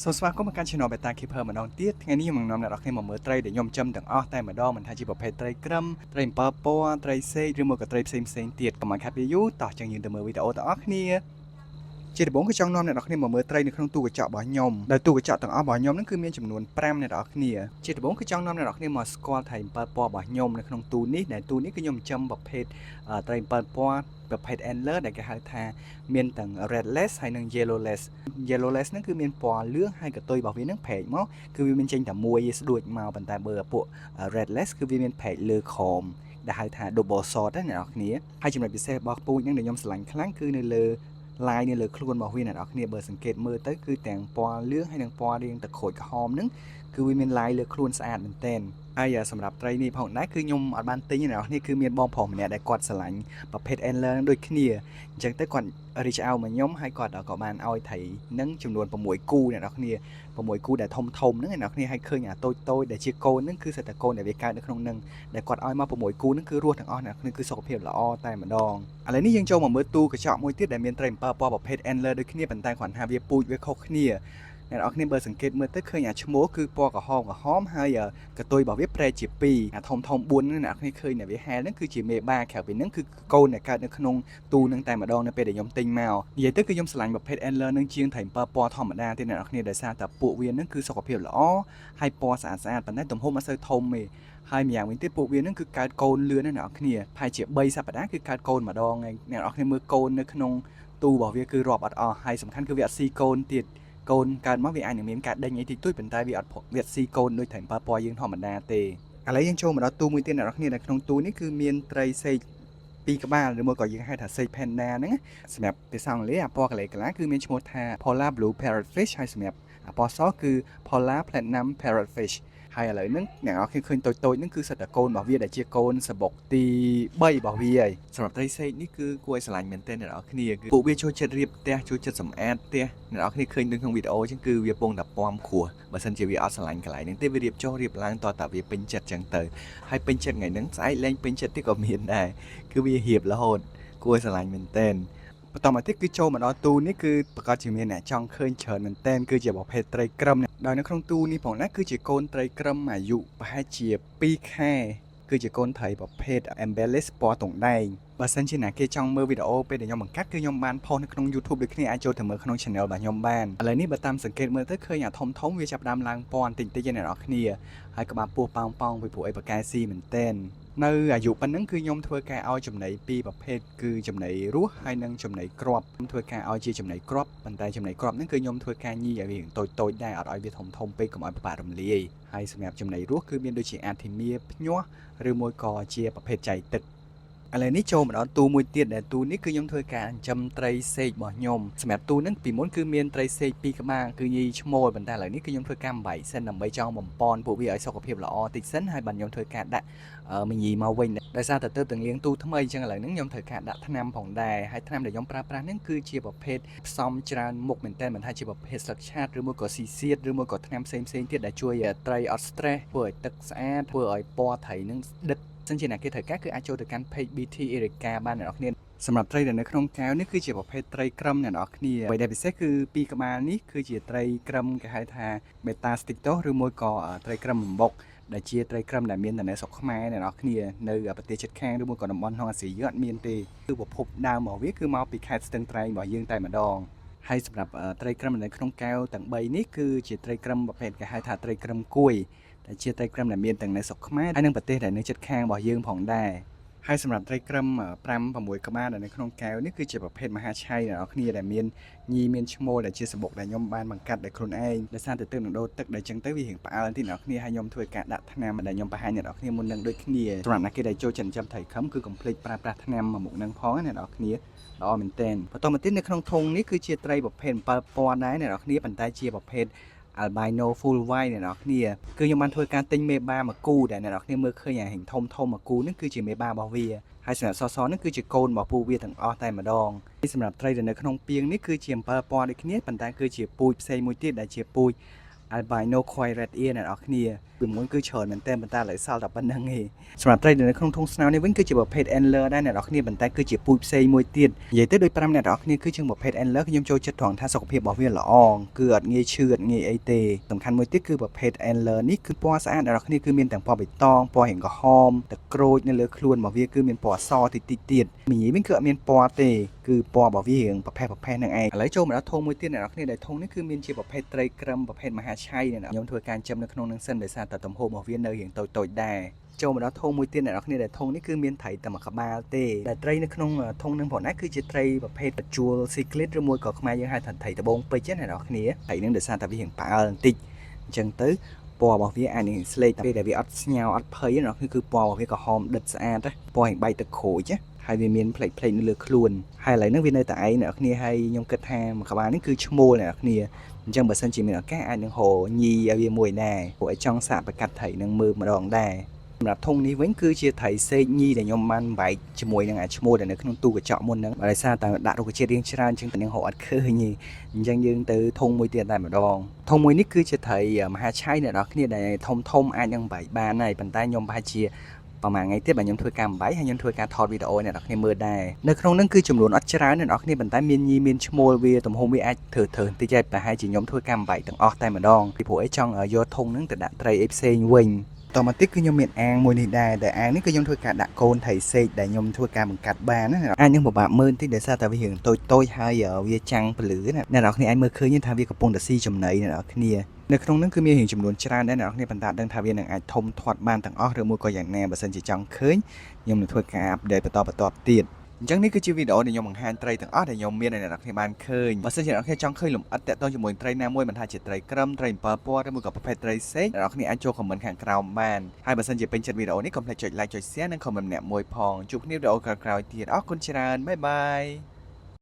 สวัสดีครับมาการชนอเบต้าคิปเปอร์มาดองเตี้ยថ្ងៃនេះខ្ញុំនាំអ្នកនរគ្នាមកមើលត្រីដែលខ្ញុំចំទាំងអស់តែម្ដងមិនថាជាប្រភេទត្រីក្រឹមត្រីអំពិលពណ៌ត្រីសេកឬមកក៏ត្រីផ្សេងទៀតកុំឲ្យខាត់វាយូរតោះចឹងយើងទៅមើលវីដេអូទាំងអស់គ្នាជាដំបូងគឺចង់នាំអ្នកនរគ្នាមកមើលត្រីនៅក្នុងទូកញ្ចក់របស់ខ្ញុំដែលទូកញ្ចក់ទាំងអស់របស់ខ្ញុំហ្នឹងគឺមានចំនួន5អ្នកនរគ្នាជាដំបូងគឺចង់នាំអ្នកនរគ្នាមកស្គាល់ត្រីអំពិលពណ៌របស់ខ្ញុំនៅក្នុងទូនេះដែលទូនេះគឺខ្ញុំចំប្រភេទត្រីអំពិលពណ៌ប្រភេទ angler ដែលគេហៅថាមានទាំង redless ហើយនិង yellowless ហ្នឹងគឺមានពណ៌លឿងហើយកតុយរបស់វានឹងប្រែកមកគឺវាមានចេញតែមួយស្ដួចមកប៉ុន្តែបើពួក redless គឺវាមានប្រែកលើខមដែលហៅថា double sword ណាអ្នកនរគ្នាហើយចំណុចពិសេសរបស់ពូជហ្នឹងដែលខ្ញុំស្រឡាញ់ខ្លាំងគឺនៅលើឡាយនៅលើខ្លួនរបស់វាអ្នកនរគ្នាបើសង្កេតមើលទៅគឺទាំងពណ៌លឿងហើយនិងពណ៌រាងទឹកក្រូចក្រហមហ្នឹងគឺវាមានឡាយលើខ្លួនស្អាតមែនទែនហើយសម្រាប់ត្រីនេះផងដែរគឺខ្ញុំអត់បានទិញទេអ្នកនរគ្នាគឺមានបងប្រុសម្នាក់ដែលគាត់ស្រឡាញ់ប្រភេទ angler ដូចគ្នាអញ្ចឹងទៅគាត់ reach out មកខ្ញុំហើយគាត់ក៏បានឲ្យត្រីនឹងចំនួន6គូអ្នកនរគ្នា6គូដែលធំហ្នឹងអ្នកនរគ្នាឲ្យឃើញអាតូចដែលជាកូនហ្នឹងគឺសិតតែកូនដែលវាកើតនៅក្នុងហ្នឹងដែលគាត់ឲ្យមក6គូហ្នឹងគឺរស់ទាំងអស់អ្នកនរគ្នាគឺសុខភាពល្អតែម្ដងឥឡូវនេះយើងចូលមកមើលទូកញ្ចក់មួយទៀតដែលមានត្រីអំពិលពណ៌ប្រភេទ angler ដូចគ្នាប៉ុន្តែគ្រាន់ថាវាពូជវាខុសគ្នាអ្នកនរគ្នាបើសង្កេតមើលទៅឃើញអាឈ្មោះគឺពណ៌ក្រហមហើយកតុយរបស់វាប្រែជា2អាធំ4ហ្នឹងអ្នកនរគ្នាឃើញតែវាហែលហ្នឹងគឺជាមេបាក្រៅពីហ្នឹងគឺកូនដែលកើតនៅក្នុងទូហ្នឹងតែម្ដងនៅពេលដែលខ្ញុំទិញមកនិយាយទៅគឺខ្ញុំឆ្លាញ់ប្រភេទ angler នឹងជាងត្រីអំពិលពណ៌ធម្មតាទេអ្នកនរគ្នាដោយសារតែពួកវាហ្នឹងគឺសុខភាពល្អហើយពណ៌ស្អាតប៉ុន្តែទំហំអត់សូវធំទេហើយម្យ៉ាងវិញទៀតពួកវាហ្នឹងគឺកើតកូនលឿនណាស់អ្នកនរគ្នាប្រហែលជា3សប្តាហ៍គឺកើតកូនម្ដងហើយអ្នកនរគ្នាមើលកូននៅក្នុងទូរបស់វាគឺរាប់អត់អស់ហើយសំខាន់គឺវាអត់ស៊ីកូនទៀតកូនកើតមកវាអាចនឹងមានការដេញអីតិចតួចប៉ុន្តែវាអត់វាស៊ីកូនដូចត្រីអំពិលពណ៌យើងធម្មតាទេឥឡូវយើងចូលមកដល់ទូមួយទៀតអ្នកនរគ្នានៅក្នុងទូនេះគឺមានត្រីសេក2ក្បាលឬមួយក៏យើងហៅថាសេក panda ហ្នឹងសម្រាប់ភាសាអង់គ្លេសអាពណ៌កន្លែកន្លាគឺមានឈ្មោះថា Polar Blue Parrotfish ហើយសម្រាប់អាពណ៌សគឺ Polar Platinum Parrotfish ហើយឥឡូវហ្នឹងអ្នកនរគ្នាឃើញតូចហ្នឹងគឺសិតតែកូនរបស់វាដែលជាកូនសបុកទី3របស់វាហើយសម្រាប់ត្រីសេកនេះគឺគួរឲ្យស្រឡាញ់មែនទែនអ្នកនរគ្នាគឺពួកវាចូលចិត្តរៀបផ្ទះចូលចិត្តសម្អាតផ្ទះអ្នកនរគ្នាឃើញនៅក្នុងវីដេអូអញ្ចឹងគឺវាពងតែពំគ្រោះបើសិនជាវាអត់ស្រឡាញ់កន្លែងហ្នឹងទេវារៀបចុះរៀបឡើងតតែវាពេញចិត្តអញ្ចឹងទៅហើយពេញចិត្តថ្ងៃហ្នឹងស្អែកលែងពេញចិត្តទៀតក៏មានដែរគឺវារៀបរហូតគួរឲ្យស្រឡាញ់មែនទែនបន្តមកទៀតគឺចូលមកដល់ទូនេះគឺប្រកាសជាមានអ្នកចង់ឃើញច្រើនមែនទែនគឺជាប្រភេទត្រីក្រឹមដោយនៅក្នុងទូនេះផងណាគឺជាកូនត្រីក្រឹមអាយុប្រហែលជា2ខែគឺជាកូនត្រីប្រភេទ embellis ពណ៌តុងដែងបើសិនជាអ្នកគេចង់មើលវីដេអូពេលដែលខ្ញុំបង្កើតគឺខ្ញុំបានផុសនៅក្នុង YouTube ដូចគ្នាអាចចូលទៅមើលក្នុង Channel របស់ខ្ញុំបានឥឡូវនេះបើតាមសង្កេតមើលទៅឃើញអាធំវាចាប់ដើមឡើងពណ៌តិចៗអ្នកនរគ្នាហើយក្បាលពោះប៉ោងពីព្រោះអីបកែស៊ីមែនទែននៅអាយុប៉ុណ្ណឹងគឺខ្ញុំធ្វើការឲ្យចំណីពីរប្រភេទគឺចំណីរស់ហើយនិងចំណីគ្រាប់ខ្ញុំធ្វើការឲ្យជាចំណីគ្រាប់ប៉ុន្តែចំណីគ្រាប់ហ្នឹងគឺខ្ញុំធ្វើការញីឲ្យវាតូចដែរអត់ឲ្យវាធំពេកកុំឲ្យពិបាករំលាយហើយសម្រាប់ចំណីរស់គឺមានដូចជាអាធីមៀភ្ញាស់ឬមួយក៏ជាប្រភេទចៃទឹកឥឡូវនេះចូលមកដល់ទូមួយទៀតដែលទូនេះគឺខ្ញុំធ្វើការចិញ្ចឹមត្រីសេករបស់ខ្ញុំសម្រាប់ទូហ្នឹងពីមុនគឺមានត្រីសេក2ក្បាលគឺញីឈ្មោលប៉ុន្តែឥឡូវនេះគឺខ្ញុំធ្វើការបំបែកសិនដើម្បីចង់បំពន់ពួកវាឲ្យសុខភាពល្អតិចសិនហើយបានខ្ញុំធ្វើការដាក់មញីមកវិញដោយសារតែទើបតែលាងទូថ្មីអញ្ចឹងឥឡូវហ្នឹងខ្ញុំត្រូវការដាក់ថ្នាំផងដែរហើយថ្នាំដែលខ្ញុំប្រើប្រាស់ហ្នឹងគឺជាប្រភេទផ្សំច្រើនមុខមែនតើមិនថាជាប្រភេទស្លឹកឆាតឬមួយក៏ស៊ីសៀតឬមួយក៏ថ្នាំផ្សេងទៀតដែលជួយត្រីអត់ stress ធ្វើឲ្យទឹកស្អាតធ្វើឲ្យពណ៌ត្រីហ្នឹងដិតសិនជាអ្នកគេត្រូវការគឺអាចចូលទៅកាន់ page BT Erica បានអ្នកនរគ្នាសម្រាប់ត្រីដែលនៅក្នុងកែវនេះគឺជាប្រភេទត្រីក្រឹមអ្នកនរគ្នាអ្វីដែលពិសេសគឺពីរក្បាលនេះគឺជាត្រីក្រឹមគេហៅថា Beta Stictos ឬមួយក៏ត្រីក្រឹមបំបុកដែលជាត្រីក្រឹមដែលមានតែនៅស្រុកខ្មែរអ្នកនរគ្នានៅប្រទេសជិតខាងឬមួយក៏តំបន់ក្នុងអាស៊ីយើងអត់មានទេគឺប្រភពដើមរបស់វាគឺមកពីខេត្តស្ទឹងត្រែងរបស់យើងតែម្ដងហើយសម្រាប់ត្រីក្រឹមនៅក្នុងកែវទាំង3នេះគឺជាត្រីក្រឹមប្រភេទគេហៅថាត្រីក្រឹមគួយដែលជាត្រីក្រឹមដែលមានទាំងនៅស្រុកខ្មែរហើយនិងប្រទេសដែលនៅជិតខាងរបស់យើងផងដែរហើយសម្រាប់ត្រីក្រឹម5-6ក្បាលដែលនៅក្នុងកែវនេះគឺជាប្រភេទមហាឆៃអ្នកនរគ្នាដែលមានញីមានឈ្មោលដែលជាសបុកដែលខ្ញុំបានបង្កាត់ដោយខ្លួនឯងដោយសារតែទឹកនឹងដូរទឹកដែលចឹងទៅវារៀងផ្អើលទីអ្នកនរគ្នាហើយខ្ញុំធ្វើការដាក់ថ្នាំដែលខ្ញុំបង្ហាញអ្នកនរគ្នាមុននឹងដូចគ្នាសម្រាប់អ្នកគេដែលចូលចិញ្ចឹមត្រីក្រឹមគឺកុំភ្លេចប្រើប្រាស់ថ្នាំមកមុខនឹងផងអ្នកនរគ្នាល្អមែនទែនបន្តមកទៀតនៅក្នុងធុងនេះគឺជាត្រីប្រភេទ7ពណ៌ដែរអ្នកនរគ្នាប៉ុន្តែជាប្រភេទalbino full white អ្នកនរគ្នាគឺខ្ញុំបានធ្វើការទិញមេបាមួយគូដែលអ្នកនរគ្នាមើលឃើញអាhìnhធំមួយគូនេះគឺជាមេបារបស់វាហើយសម្រាប់សនេះគឺជាកូនរបស់ពូវាទាំងអស់តែម្ដងសម្រាប់ត្រីដែលនៅក្នុងពាងនេះគឺជា7ពណ៌ដូចគ្នាប៉ុន្តែគឺជាពូជផ្សេងមួយទៀតដែលជាពូជ albino coil red ear អ្នកនរគ្នាពីមុនគឺច្រើនមែនតើប៉ុន្តែឥឡូវសល់តែប៉ុណ្្នឹងឯងសម្រាប់ត្រីនៅក្នុងធុងស្នោនេះវិញគឺជាប្រភេទ antler ដែរអ្នកនរគ្នាប៉ុន្តែគឺជាពូជផ្សេងមួយទៀតនិយាយទៅដូច5អ្នកនរគ្នាគឺជាប្រភេទ antler ខ្ញុំចូលចិត្តត្រង់ថាសុខភាពរបស់វាល្អគឺអត់ងាយឈឺអត់ងាយអីទេសំខាន់មួយទៀតគឺប្រភេទ antler នេះគឺពណ៌ស្អាតអ្នកនរគ្នាគឺមានទាំងពណ៌បៃតងពណ៌ហៀងក្រហមទឹកក្រូចនៅលើខ្លួនរបស់វាគឺមានពណ៌សតិចទៀតមីញីវិញគឺអត់មានពណ៌ទេគឺពណ៌របស់វារៀងប្រផេះនឹងឯងឥឡូវចូលមកដល់ធុងមួយទៀតអ្នកនរគ្នាដែលធុងនេះគឺមានជាប្រភេទត្រីក្រឹមប្រភេទមហាឆៃអ្នកខ្ញុំធ្វើការចិញ្ចឹមនៅក្នុងនឹងសិនដោយសារតែទំហំរបស់វានៅរៀងតូចដែរចូលមកដល់ធុងមួយទៀតអ្នកនរគ្នាដែលធុងនេះគឺមានត្រីតែមួយក្បាលទេដែលត្រីនៅក្នុងធុងនឹងផងណាគឺជាត្រីប្រភេទបជួលស៊ីក្លីតឬមួយក៏ខ្មែរយើងហៅថាត្រីដបងពេជ្រណាអ្នកនរគ្នាត្រីនឹងដោយសារតែវារៀងផ្អើលបន្តិចអញ្ចឹងទៅពណ៌របស់វាអាចនឹងស្លេកតែពេលដែលវាអត់ស្ញោអត់ភ័យណាគឺពណ៌របស់វាក្រហមដិតស្អាតណាពណ៌ហៀងបែកទឹកក្រូចណាហើយវាមានផ្លេកនៅលើខ្លួនហើយឥឡូវនេះវានៅតែឯងអ្នកគ្នាហើយខ្ញុំគិតថាមួយក្បាលនេះគឺឈ្មោលអ្នកគ្នាអញ្ចឹងបើសិនជាមានឱកាសអាចនឹងហៅញីឲ្យវាមួយដែរព្រោះឲ្យចង់សាកប្រកាត់ត្រីនឹងមើលម្ដងដែរសម្រាប់ធុងនេះវិញគឺជាត្រីសេកញីដែលខ្ញុំបានបែកជាមួយនឹងអាឈ្មោលដែលនៅក្នុងទូកញ្ចក់មុនហ្នឹងដោយសារតែដាក់រុក្ខជាតិរៀងច្រើនអញ្ចឹងតែនឹងហៅអត់ឃើញទេអញ្ចឹងយើងទៅធុងមួយទៀតតែម្ដងធុងមួយនេះគឺជាត្រីមហាឆៃអ្នកនរគ្នាដែលធំអាចនឹងបែកបានហើយប៉ុន្តែខ្ញុំប្រហែលជាប្រហែលថ្ងៃទៀតបាទខ្ញុំធ្វើការបំបីហើយខ្ញុំធ្វើការថតវីដេអូអ្នកនរគ្នាមើលដែរនៅក្នុងហ្នឹងគឺចំនួនអត់ច្រើនអ្នកនរគ្នាប៉ុន្តែមានញីមានឈ្មោលវាទំហំវាអាចធ្វើបន្តិចហើយប្រហែលជាខ្ញុំធ្វើការបំបីទាំងអស់តែម្ដងពីព្រោះអីចង់យកធុងហ្នឹងទៅដាក់ត្រីអីផ្សេងវិញតមកទៀតគឺខ្ញុំមានអាងមួយនេះដែរដែលអាងនេះគឺខ្ញុំធ្វើការដាក់កូនត្រីសេកដែលខ្ញុំធ្វើការបង្កាត់បានណាអាងនឹងពិបាកមើលបន្តិចដោយសារតែវារៀងតូចហើយវាចាំងពលឺណាអ្នកនរគ្នាអាចមើលឃើញថាវាកំពុងតែស៊ីចំណីអ្នកនរគ្នានៅក្នុងហ្នឹងគឺមានចំនួនច្រើនដែរអ្នកនរគ្នាប៉ុន្តែដឹងថាវានឹងអាចធំធាត់បានទាំងអស់ឬមួយក៏យ៉ាងណាបើសិនជាចង់ឃើញខ្ញុំនឹងធ្វើការអាប់ដេតបន្តទៀតអញ្ចឹងនេះគឺជាវីដេអូដែលខ្ញុំបង្ហាញត្រីទាំងអស់ដែលខ្ញុំមានឲ្យអ្នកនរគ្នាបានឃើញបើសិនជាអ្នកនរគ្នាចង់ឃើញលម្អិតតាក់ទងជាមួយត្រីណាមួយមិនថាជាត្រីក្រឹមត្រីអំពិលពណ៌ឬមួយក៏ប្រភេទត្រីសេកអ្នកនរគ្នាអាចចូលខមមិនខាងក្រោមបានហើយបើសិនជាពេញចិត្តវីដេអូនេះកុំភ្លេចចុច like ចុច share និង comment ម្នាក់មួយផងជួបគ្នាវីដេអូក្រោយៗទៀតអរគុណច្រើនបាយបាយ